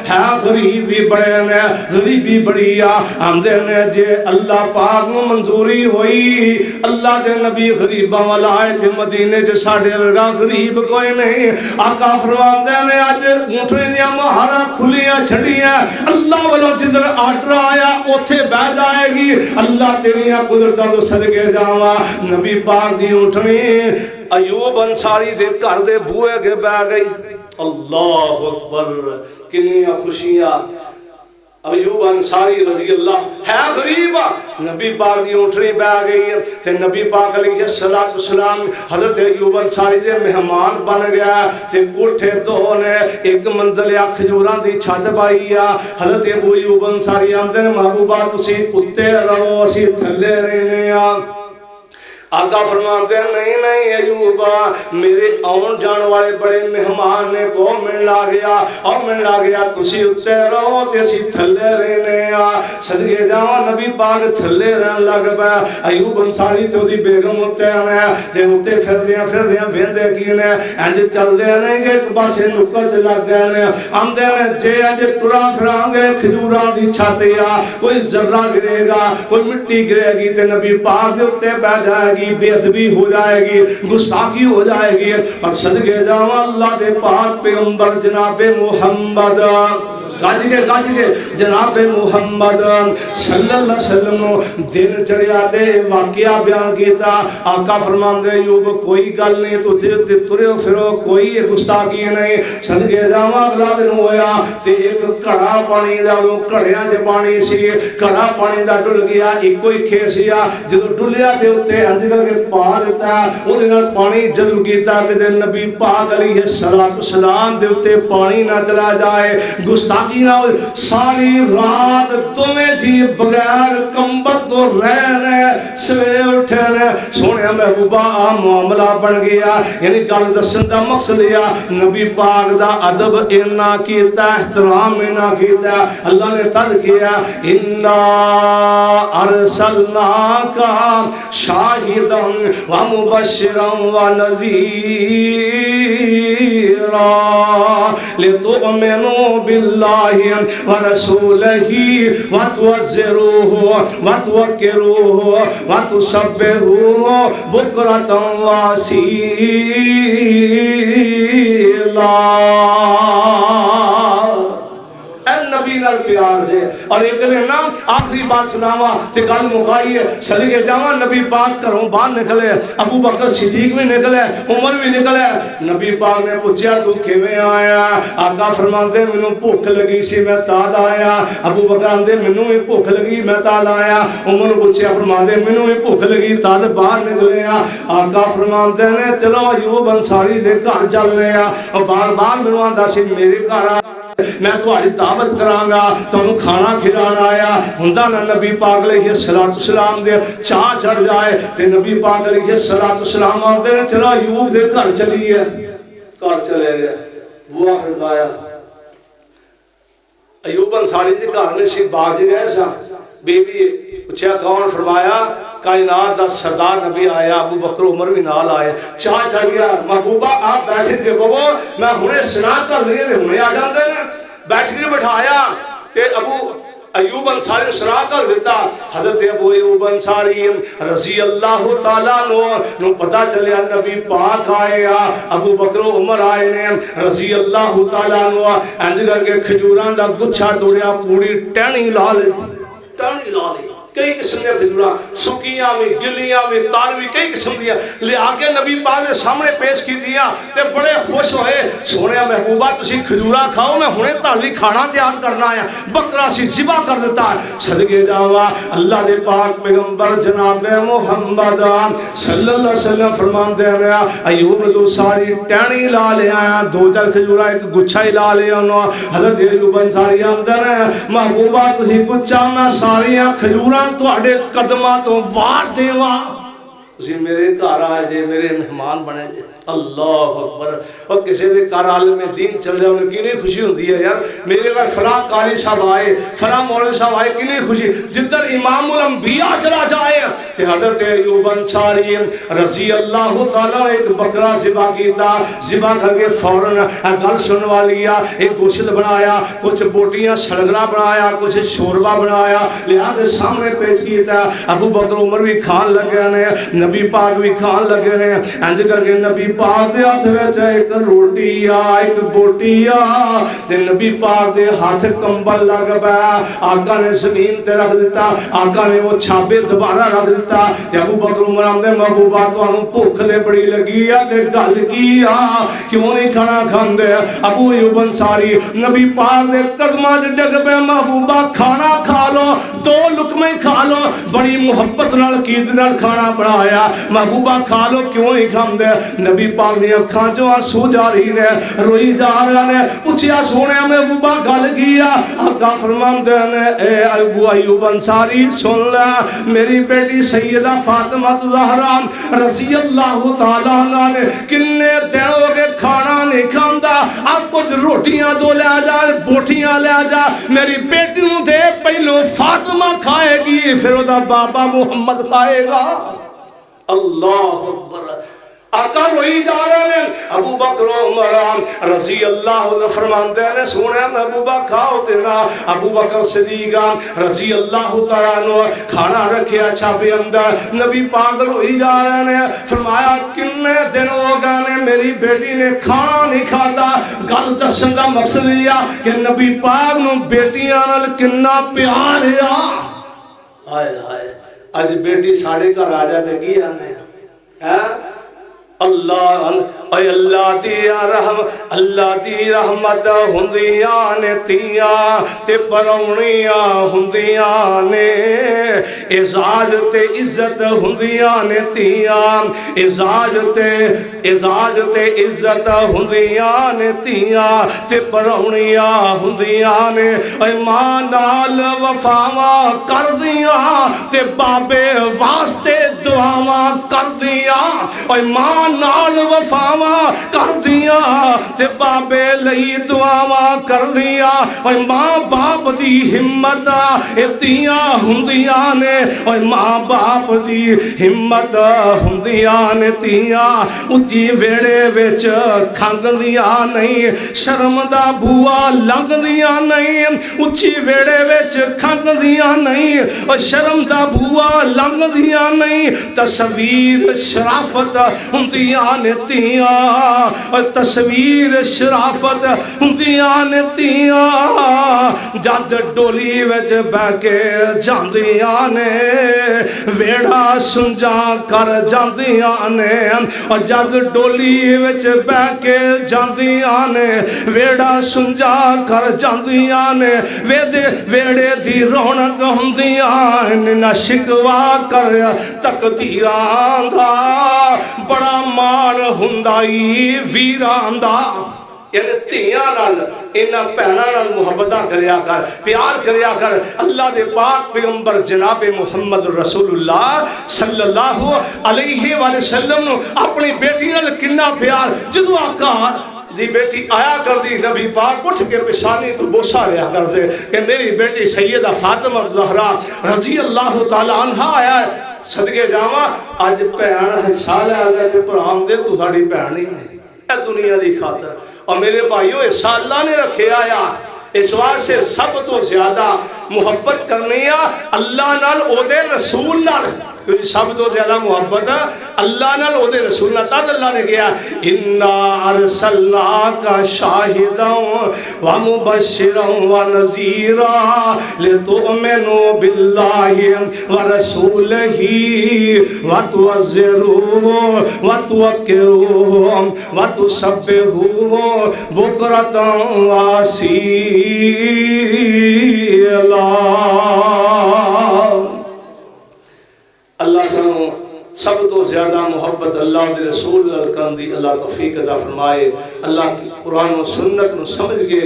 ہے غریبی بڑے نے غریبی بڑیا اندے نے جے اللہ پاک منظوری ہوئی اللہ دے نبی غریباں والا آئے تھے مدینے جو ساڑھے ورگا غریب کوئی نہیں آقا فرماندے نے آج اونٹنے دیا مہارا کھلیاں چھڑیاں اللہ والوں جدر آرڈر آیا اوتھے بہ جائے گی اللہ تیریاں قدرتہ تو صدقے جاوا نبی پاک دی اونٹنی ایوب انصاری دے کر دے بوئے کے بہ گئی اللہ اکبر کنیاں خوشیاں ایوب انصاری رضی اللہ ہے غریبہ نبی پاک دی اونٹنی بہ گئی تے نبی پاک علیہ السلام حضرت ایوب انصاری دے مہمان بن گیا تے اٹھے تو نے ایک منزل کھجوراں دی چھت پائی حضرت ابو ایوب انصاری آندے نے محبوبہ تسی اتے رہو اسی تھلے رہنے آقا فرماتے ہیں نہیں نہیں ایوبا میرے آن جان والے بڑے مہمان نے کو من لا گیا اور من لا گیا تسی اتے رہو تیسی تھلے رہنے صدقے جاؤں نبی پاک تھلے رہن لگ پہ ایوب انصاری تو دی بیگم اتے ہیں تے اتے پھر دیاں ویندے کینے انج چل دے نہیں ایک پاسے نکت لگ گئے نے آمدے نے جے انج ٹرا پھرانگے کھجوراں دی چھاتیا کوئی ذرہ گرے گا کوئی مٹی گرے گی تے نبی پاک دے اتے بہ جائے گی بے ادبی ہو جائے گی گستاخی ہو جائے گی اور صدقے جاؤں اللہ دے پاک پیغمبر جناب محمد گاج کے جناب محمد صلی اللہ علیہ وسلم دن چڑھیا دے واقعہ بیان کیتا آقا فرمان دے ایوب کوئی گل نہیں تو ترے پھرو کوئی گستاخی نہیں صدقے جاؤں اگلا دن ہویا تے ایک کڑا پانی دا کڑیاں دے پانی سی کڑا پانی دا ڈل گیا ایک کوئی کھیسیا جدو ڈلیا تے اتے انج کر کے پا دیتا انہیں نال پانی جدو کیتا کہ دے نبی پاک علیہ السلام دے اتے پانی نہ چلا جائے گستاخی ساری رات تمہیں جی بغیر کمبت تو رہنے سوے اٹھنے سونے محبوبہ معاملہ بن گیا یعنی گل دسن دا مقصد یا نبی پاک دا ادب انا کیتا احترام انا کیتا اللہ نے تد کیا انا ارسلناکا شاہدا و مبشرا و نذیرا لتؤمنوا باللہ ورسولہ وتوزروه وتوکروه وتسبحوه بکرة واسیلا نبی نال پیار ہے اور ایک نے نام آخری بات سناوا تے گل مکائی ہے صدقے جاواں نبی پاک گھروں باہر نکلے ابو بکر صدیق بھی نکلے عمر بھی نکلے نبی پاک نے پوچھا تو کیویں آیا آقا فرماندے مینوں بھوک لگی سی میں تاد آیا ابو بکر آندے مینوں بھی بھوک لگی میں تاد آیا عمر پوچھا فرماندے مینوں بھی بھوک لگی تاد باہر نکلے آقا فرماندے نے چلو ایوب انصاری دے گھر چل رہے اور بار بار مینوں آندا سی میرے گھر میں تمہاری دعوت کراں گا تانوں کھانا کھلانا آیا ہوندا نہ نبی پاک علیہ السلام دے چاہ چڑھ جائے تے نبی پاک علیہ السلام آندے نے چلا ایوب دے گھر چلیے گھر چلے گئے بوا کھڑکایا ایوب انصاری دے گھر نے سی باغ گئے سا بی بی پوچھا کون فرمایا کائنات دا سردار نبی آیا ابو بکر عمر بھی نال آئے چاہ چڑھ گیا محبوبہ آپ بیٹھے تھے بابو میں ہنے سنات کر لئے ہنے آ جاندے نا بیٹھ کے بٹھایا کہ ابو ایوب انصاری سنا کر دیتا حضرت ابو ایوب انصاری رضی اللہ تعالیٰ نو پتہ چلیا نبی پاک آئے ابو بکر عمر آئے نے رضی اللہ تعالیٰ نو انج کر کے کھجوراں دا گچھا توڑیا پوری ٹہنی لا لے کئی قسم دیا کھجوراں سکیاں بھی گلیاں بھی تاروی کئی قسم دیا لے آکے نبی پاک دے سامنے پیش کی دیا تے بڑے خوش ہوئے سونے محبوبہ تسی کھجوراں کھاؤ میں ہنے تالی کھانا تیار کرنا ہے بکرا سی ذبح کر دیتا ہے صدقے جاوا اللہ دے پاک پیغمبر جناب محمد صلی اللہ علیہ وسلم فرمان دے رہا ایوب دو ساری ٹینی لا لے آیا دو چار کھجوراں ایک گچھا ہی لا لے آنا حضرت ایوب انصاری اندر ہے محبوبہ تسی گچھا میں ساریاں کھجوراں تو اڑے قدمہ تو وار دیوا اسی میرے گھر آئے جے میرے مہمان بنے جے اللہ اکبر اور کسی دے کار عالم دین چل جائے انہیں کینی خوشی ہوتی ہے یار میرے گھر فلاں قاری صاحب آئے فلاں مولوی صاحب آئے کینی خوشی جدھر امام الانبیاء چلا جائے کہ حضرت ایوب انصاری رضی اللہ تعالیٰ ایک بکرا ذبح کیتا ذبح کر کے فوراً گل سن والیا ایک گوشت بنایا کچھ بوٹیاں سڑگرا بنایا کچھ شوربہ بنایا لہذا سامنے پیش کیتا ابو بکر عمر بھی کھان لگے نے نبی پاک بھی کھان لگے نے انج کر کے نبی پاک دے ہاتھ وچ ایک روٹی ایک بوٹی تے نبی پاک دے ہاتھ کمبل لگ پیا آقا نے زمین تے رکھ دیتا آقا نے وہ چھاپے دوبارہ رکھ دیتا تے ابو بکر عمر آندے محبوبہ تانوں بھوک تے بڑی لگی ہے تے گل کی کیوں نہیں کھانا کھاندے ابو ایوب انصاری نبی پاک دے قدماں وچ ڈگ پیا محبوبہ کھانا کھا لو دو لقمے کھا لو بڑی محبت نال عقید نال کھانا بنایا محبوبہ کھا لو کیوں نہیں کھاندے نبی پاک دی اکھاں جو آنسو جاری نے روئی جا رہا نے پوچھیا سونے میں محبوبہ گل کیا آقا فرماندے نے اے ابو ایوب انصاری سن لے میری بیٹی سیدہ فاطمہ زہرا رضی اللہ تعالیٰ عنہ نے کنے دن ہو گئے کھانا نہیں کھاندا اب کچھ روٹیاں دو لے جا بوٹیاں لے جا میری بیٹی نوں دے پہلو فاطمہ کھائے گی پھر وہ بابا محمد کھائے گا اللہ اکبر آقا روئی جا رہے ہیں ابو بکر عمر رضی اللہ عنہ فرماندے نے سونے محبوبہ کھاؤ تیرا ابو بکر صدیق رضی اللہ تعالیٰ عنہ کھانا رکھیا چھاپے اندر نبی پاک روئی جا رہے ہیں فرمایا کنے دن ہو گئے نے میری بیٹی نے کھانا نہیں کھاتا گل دسن دا مقصد لیا کہ نبی پاک نو بیٹیاں نال کنا پیار ہے آئے ہائے اج بیٹی ساڑے کا راجہ لگی آنے اللہ اے اللہ دی رحمت ہندیاں نے تیاں تے پرونیاں ہندیاں نے اعزاز تے عزت ہندیاں نے تیاں اعزاز تے عزت ہندیاں نے تیاں تے پرونیاں ہندیاں نے اے ماں نال وفاواں کر دیاں تے بابے واسطے دعاواں کر دیاں اے ماں نال وفاواں کر دیا تے بابے لئی دعاواں کر دیا اوے ماں باپ دی ہمت اتیاں ہندیاں نے اوے ماں باپ دی ہمت ہندیاں نے تیاں اچھی ویڑے وچ کھنگدیاں نہیں شرم دا بھوا لنگدیاں نہیں اچھی ویڑے وچ کھنگدیاں نہیں اور شرم دا بھوا لنگدیاں نہیں تصویر شرافت ہندیاں نے تیاں تصویر شرافت ہندیاں نے تیاں جد ڈولی وچ بہ کے جاندیاں نے ویڑا سنجا کر جاندیاں نے اور جد ڈولی وچ بہ کے جاندیاں نے ویڑا سنجا کر جاندیاں نے ویڑے دی رونق ہندیاں نہ شکوا کر تقدیراں دا بڑا مان ہندائی ویران دا یعنی تیاں نال انہاں پہنا نال محبتہ کریا کر پیار کریا کر اللہ دے پاک پیغمبر جناب محمد رسول اللہ صلی اللہ علیہ وآلہ وسلم اپنی بیٹی نال کنا پیار جدو آقا دی بیٹی آیا کر دی نبی پاک اٹھ کے پیشانی تو بوسا لیا کر دے کہ میری بیٹی سیدہ فاطمہ زہرا رضی اللہ تعالی عنہ آیا ہے صدقے جاواں اج بہن سالہ اللہ دے پرام دے تو ساڈی بہن ہی نہیں اے دنیا دی خاطر اور میرے بھائیو اس اللہ نے رکھے آیا اس واسطے سب تو زیادہ محبت کرنی ہے اللہ نال او دے رسول نال کیونکہ سب تو زیادہ محبت اللہ نال او دے رسول نال تد اللہ نے کہا انا ارسلناک شاہدا و مبشرا و نذیرا لتؤمنوا باللہ و رسولہ و تعزروہ و توقروہ و تسبحوہ بکرۃ و اصیلا۔ اللہ سنو سب تو زیادہ محبت اللہ دے رسول لکن دی اللہ توفیق عطا فرمائے، اللہ کی قرآن و سنت نو سمجھ کے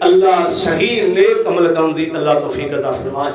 اللہ صحیح نیک عمل کرن دی اللہ توفیق عطا فرمائے۔